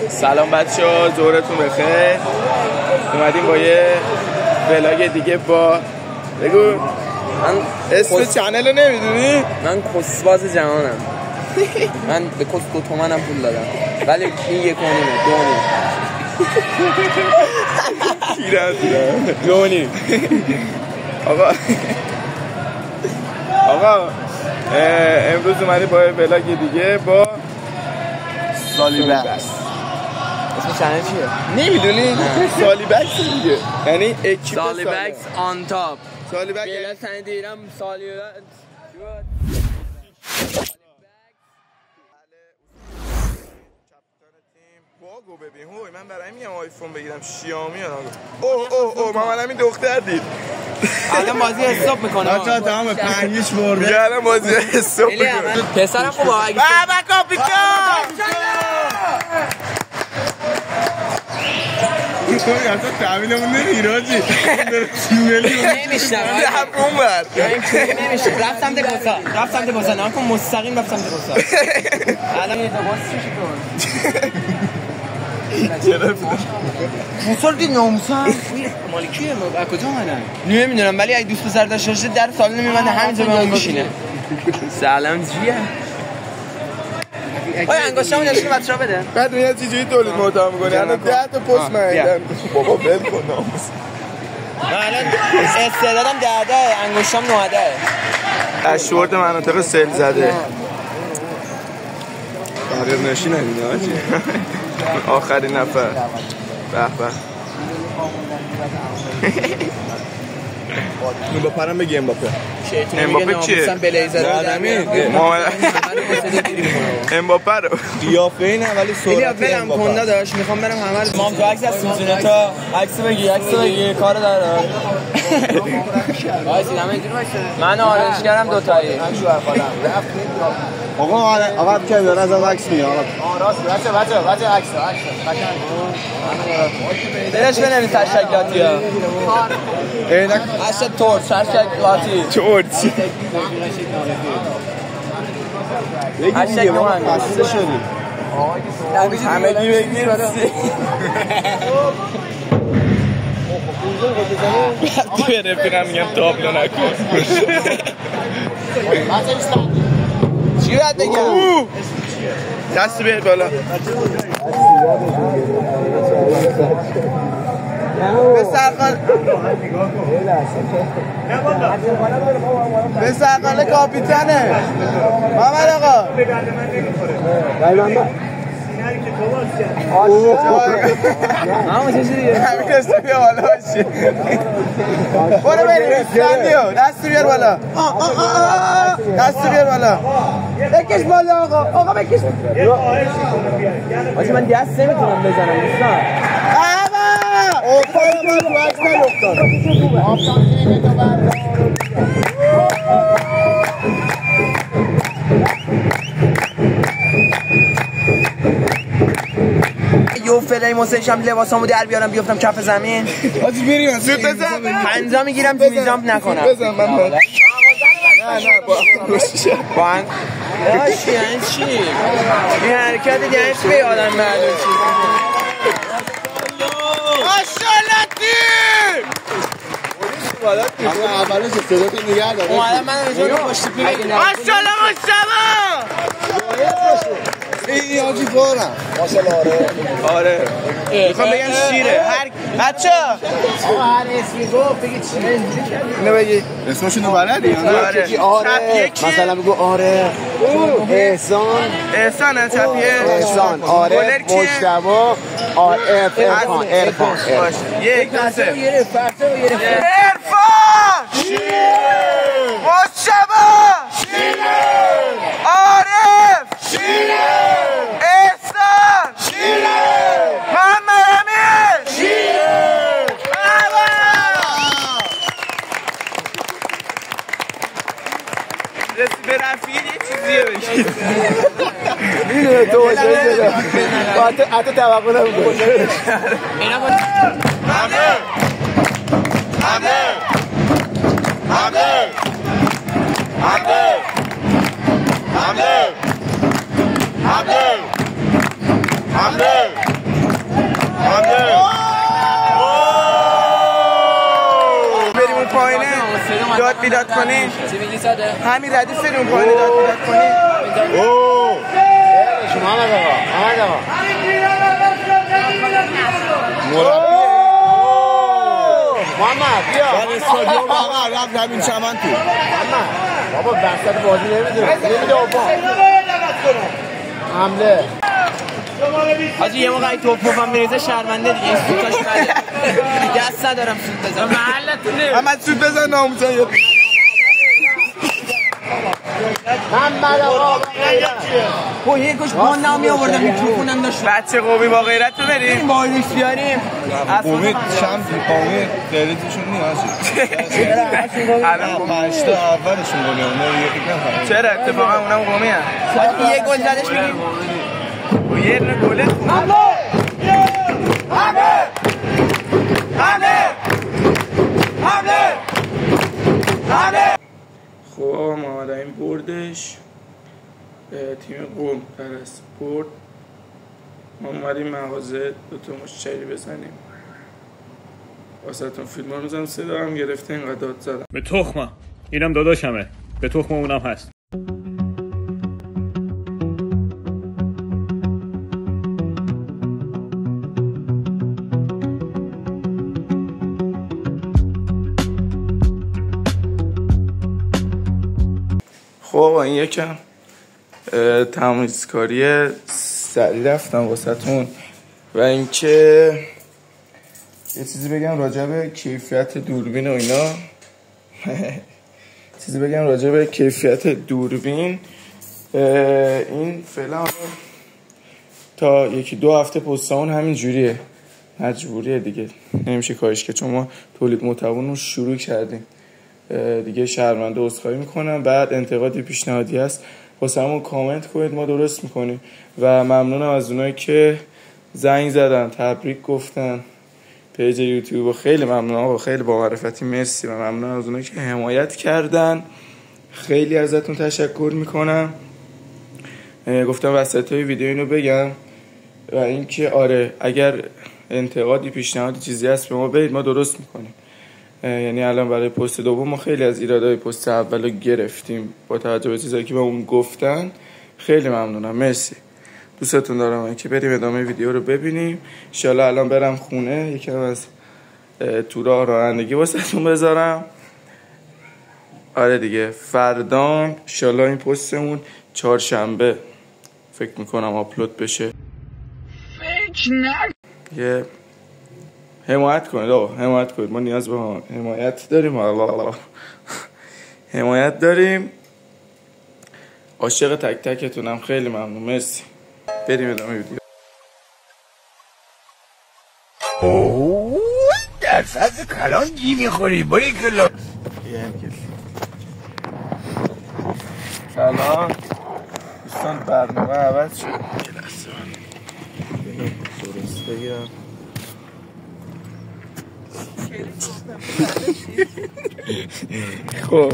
سلام بچه‌ها، ظهرتون بخیر. اومدیم با یه ولاگ دیگه با بگو من اسم چنل رو نمیدونی؟ من کسباز جهانم. من به کس 2 تومنم پول دادم ولی این 1.5 2.5 آقا امروز اومدیم با یه ولاگ دیگه با سالیبکس. اسم چنل چیه؟ نمیدونی؟ سالیبکس دیگه، یعنی اکیپ سالیبکس آن تاپ. سالیبکس بیلا سنه دیرم سالیبکس واگو ببین. هوی من برای میام آیفون بگیرم شیائومی اوه محمد امین دختر دید. الان بازی حساب میکنه. بچه‌ها تمام پنگیش برده. میگه الان بازی حساب میکنه. پسرم خوبه اگه بابا کاپیتان اصلا تحویلمون نمیراجی تیملی نمیشنم اون بر نمیشه. رفتم دکوسا نکن مستقیم رفتم دکوسا. الان یه دکوسا چی کن؟ موسال دید ناموسا مالی کیه؟ از کجا اومدن؟ نمیدونم ولی اگه دوست پسر داشته باشه در سالن میبنده همینجا به اون میشینه. سلام جیه. آیا انگشتامو نشون بچه‌ها بده. بعد میاد چجوری تولید محتوا می‌کنی؟ الان 10 تا پست من دیدم. بابا ول کن ناموس. من الان استعدادم 10 انگشتام 9. اشورد مناطق سیل زده. آره نشین ندیده آجی. آخرین نفر. به با پرم بگی امباپه. امباپه چیه؟ امباپه رو قیافه اینه ولی سرعت امباپه داشت. میخوام برم همه رو مام تو عکس هستیم جونه تا عکس بگی کار داره. من آرنج کردم 2 تایی. آقا که داره از عکس میاد. راست بچه عکس دلش بنویس هشتگ لاتیا. هشتگ تورچ هشتگ لاتی تورچ. هشتگ نوان بسته شدی همه دی بگیر توی رفیقم میگم تابلو نکن. چی باید بگم؟ دست بیار بالا. به سرقال کاپیتانه محمد آقا. همه چه شدیه؟ همه دست بیا بالا باشی. برو بریم اسفندیو. دست بیار بالا. دست بیار بالا. بکش بالا آقا بکش. آجی من دست نمیتونم بزنم دوستان. اوپای ما تو عکس نیفتاد. یو فلای موسیقیم لباسامو در بیارم بیافتم کف زمین. آجی بریم زود بزن. پنجا میگیرم تیمی جامپ نکنم. بزن من نه با هم داشت یعنی چی؟ این حرکت یعنی چی به آدم معلوم چی؟ ماشالله تیم اولش استعدادت نگه داره. اومدم من اینجا رو پشت پیل ماشالله این آجی بارم ماشالله. آره میخوام بگم شیره. هر بچه آقا هر اسمی گفت بگی چیه؟ اینو بگی اسمشونو بلدی؟ آره مثلا بگو آره احسان چپیه احسان آره مجتبی ارفان یک دو سه ارفان مجتبی عارف احسان محمد امین به رفیق یه چیزیه بگید. میدونه تو باشه حتی توقع نمیکنه. حمله داد بیداد کنین. چی میگی ساده؟ همین ردیف اون پایین داد بیداد کنین. اوه شما محمد آقا محمد بیا در استادیوم آقا رفت همین چمن تو محمد بابا وسط بازی نمیده حمله حاجی یه موقعی توپ هم میریزه شرمنده دیگه این سوتاش بده دست ندارم سوت بزن محلتونه محمد سوت بزن ناموسن محمد آقا خب یه کش بان نمی آوردم میکروفونم داشت بچه قومی با غیرت رو بریم با ایش بیاریم قومی چند قومی غیرتشون نیست الان 5 تا اولشون قومی اونه یکی نفر چرا اتفاقا اونم قومی هست یه گل زدش بگیم و یه دونه گله حمله حمله حمله حمله حمله. خب محمد امین بردش تیم قوم پرست برد. ما اومدیم مغازه دوتا مشتری بزنیم واسهتون فیلم ها روزم صدا هم گرفته اینقدر داد زدم به تخمم اینم داداشمه به تخم اونم هست. خب این یکم تمیزکاری سریع رفتم واسهتون و اینکه یه چیزی بگم راجع به کیفیت دوربین و اینا کیفیت دوربین این فعلا تا 1-2 هفته پستمون همین جوریه مجبوریه دیگه نمیشه کارش که چون ما تولید محتوا رو شروع کردیم دیگه شرمنده عذرخواهی میکنم. بعد انتقادی پیشنهادی هست واسمون کامنت کنید ما درست میکنیم و ممنونم از اونایی که زنگ زدن تبریک گفتن پیج یوتیوب و خیلی ممنونم و خیلی با معرفتی مرسی و ممنونم از اونایی که حمایت کردن خیلی ازتون تشکر میکنم. گفتم وسطای ویدیو اینو بگم و اینکه آره اگر انتقادی پیشنهادی چیزی هست به ما برید ما درست میکنیم. یعنی الان برای پست دوم ما خیلی از ایرادای پست اول رو گرفتیم با توجه به چیزایی که به اون گفتن. خیلی ممنونم مرسی دوستتون دارم. اینکه بریم ادامه ویدیو رو ببینیم. ان شاءالله الان برم خونه یکم از تورا رانندگی واسهتون بذارم. آره دیگه فردا ان شاءالله این پستمون چهارشنبه فکر میکنم آپلود بشه. یه حمایت کنید آقا حمایت کنید ما نیاز به حمایت داریم حمایت داریم. عاشق تک تکتونم خیلی ممنون مرسی. بریم ادامه ویدیو. اوه در سطح کلان گی میخوری بایی کلا سلام دوستان برنامه عوض شد درست بگم خب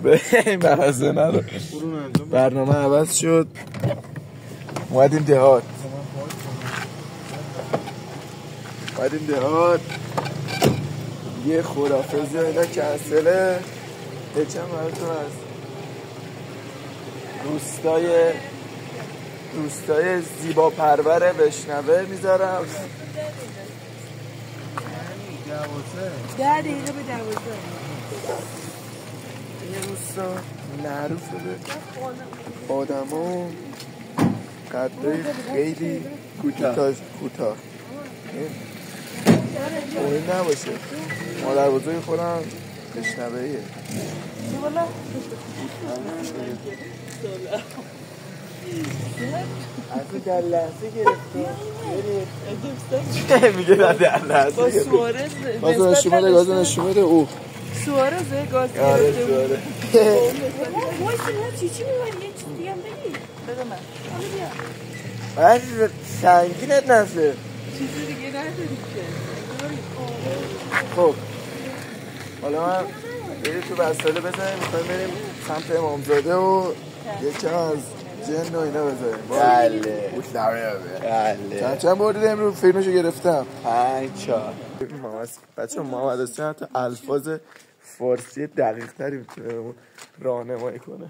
به مغازه ندار برنامه عوض شد اومدیم دهات یه خرافزی اینا کنسله هیچم براتون از دوستای زیبا پروره بشنوه میذارم 10 دقیقه به 12 این روستا معروفه به آدمو قدره خیلی کوتاه این نباشه مادر بزرگ خودم بشنوهیه از در لحظه گرفتم میگه در لحظه با سوارز گاز نشومده اوه سوارزه گاز گرفته چی میبری یه چیز دیگه هم بگی بده من حالا بیا سنگینت نسه چیزی دیگه نداری که خب حالا من بریم تو بستاله بزنیم میخوایم بریم سمت امامزاده و یکم از جن و اینا بزنیم. بله چند بردید امروز فیلمشو گرفتم 5-4 بچه محمد حسین حتی الفاظ فارسی دقیق تری میتونه راهنمایی کنه.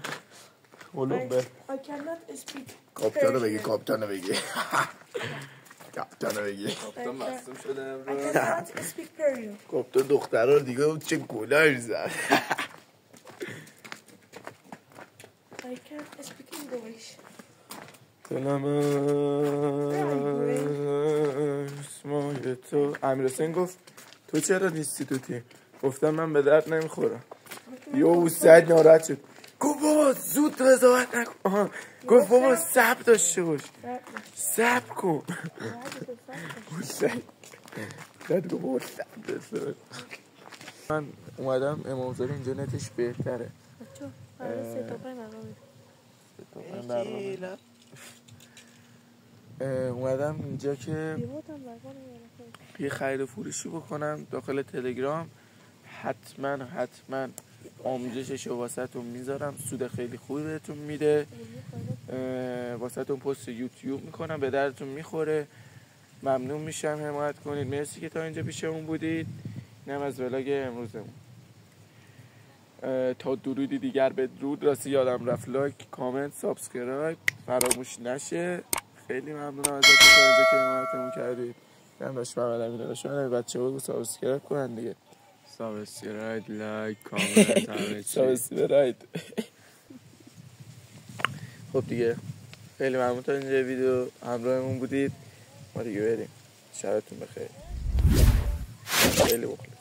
علوم به I cannot speak کاپتانو بگی کاپتانو بگی کاپتانو بگی کاپتان مصدوم شده امروز. I cannot speak Persian. کاپتان دخترها دیگه چه گلایی زد. I can't speak English. دلم اسمای تو. امیر حسین گفت تو چرا نیستی تو تیم؟ گفتم من به درد نمیخورم. یهو سعید ناراحت شد گفت بابا زود قضاوت نکن. گفت بابا صبر داشته باش صبر کن. گفت بابا صبر داشته باش. من اومدم امامزاده اینجا نتش بهتره. اومدم اینجا که یه خرید و فروشی بکنم داخل تلگرام. حتما آموزشش رو واسهتون میذارم، سود خیلی خوبی بهتون میده. واسهتون پست یوتیوب میکنم، به دردتون میخوره. ممنون میشم حمایت کنید. مرسی که تا اینجا پیشمون بودید. اینم از ولاگ امروزمون. تا درودی دیگر بدرود. راستی یادم رفت لایک، کامنت، سابسکرایب فراموش نشه. خیلی ممنونم ازتون تا اینجا که حمایتمون کردید. من داشت محمد امین داشتم بچه‌ها سابسکرایب کنن دیگه. سابسکرایب، لایک، کامنت همه چی. سابسکرایب. خب دیگه خیلی ممنون تا اینجا ویدیو همراهمون بودید. ما دیگه بریم. شبتون بخیر. خیلی ممنون.